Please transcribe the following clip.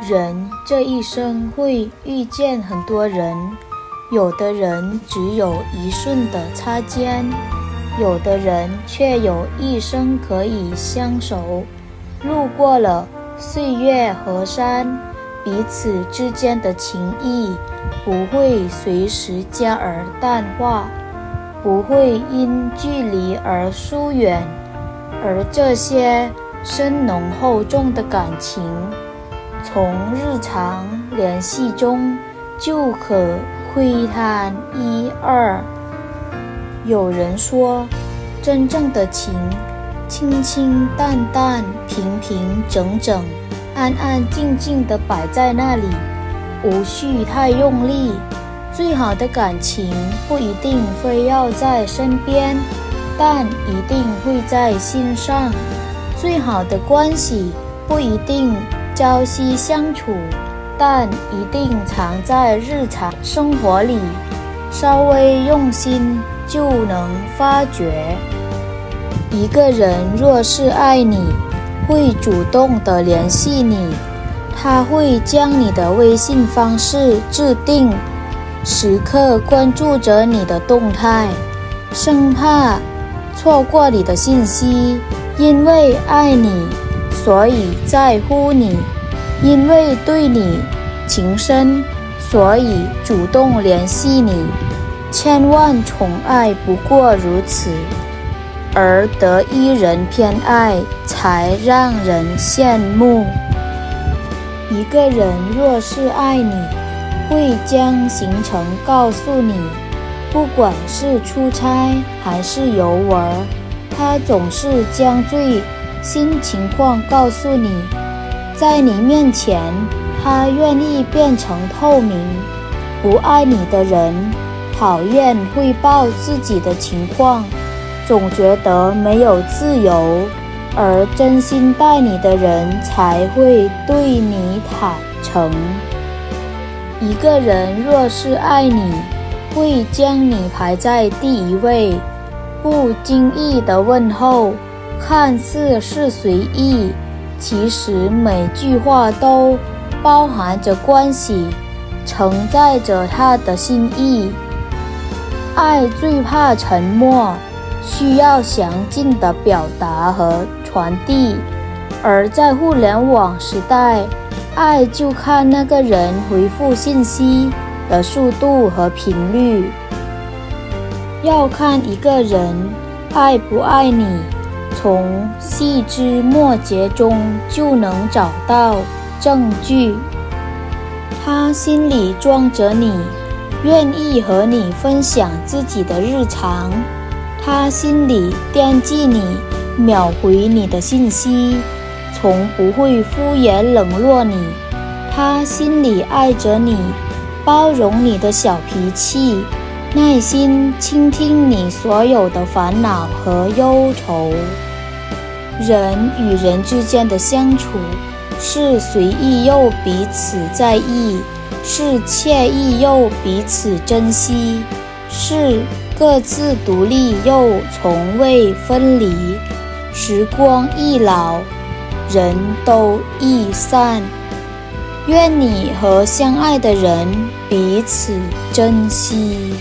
人这一生会遇见很多人，有的人只有一瞬的擦肩，有的人却有一生可以相守。路过了岁月河山，彼此之间的情谊不会随时间而淡化，不会因距离而疏远，而这些深浓厚重的感情，从日常联系中就可窥探一二。有人说，真正的情，清清淡淡，平平整整，安安静静地摆在那里，无需太用力。最好的感情不一定非要在身边，但一定会在心上。最好的关系不一定朝夕相处，但一定藏在日常生活里，稍微用心就能发觉。一个人若是爱你，会主动地联系你，他会将你的微信方式置顶，时刻关注着你的动态，生怕错过你的信息。因为爱你，所以在乎你；因为对你情深，所以主动联系你。千万宠爱不过如此，而得一人偏爱，才让人羡慕。一个人若是爱你，会将行程告诉你，不管是出差还是游玩，他总是将最新情况告诉你。在你面前，他愿意变成透明。不爱你的人，讨厌汇报自己的情况，总觉得没有自由，而真心待你的人才会对你坦诚。一个人若是爱你，会将你排在第一位。不经意的问候，看似是随意，其实每句话都包含着关系，承载着他的心意。爱最怕沉默，需要详尽的表达和传递，而在互联网时代，爱就看那个人回复信息的速度和频率。要看一个人爱不爱你，从细枝末节中就能找到证据。他心里装着你，愿意和你分享自己的日常，他心里惦记你，秒回你的信息，从不会敷衍冷落你。他心里爱着你，包容你的小脾气，耐心倾听你所有的烦恼和忧愁。人与人之间的相处，是随意又彼此在意，是惬意又彼此珍惜，是各自独立又从未分离。时光易老，人都易散，愿你和相爱的人彼此珍惜。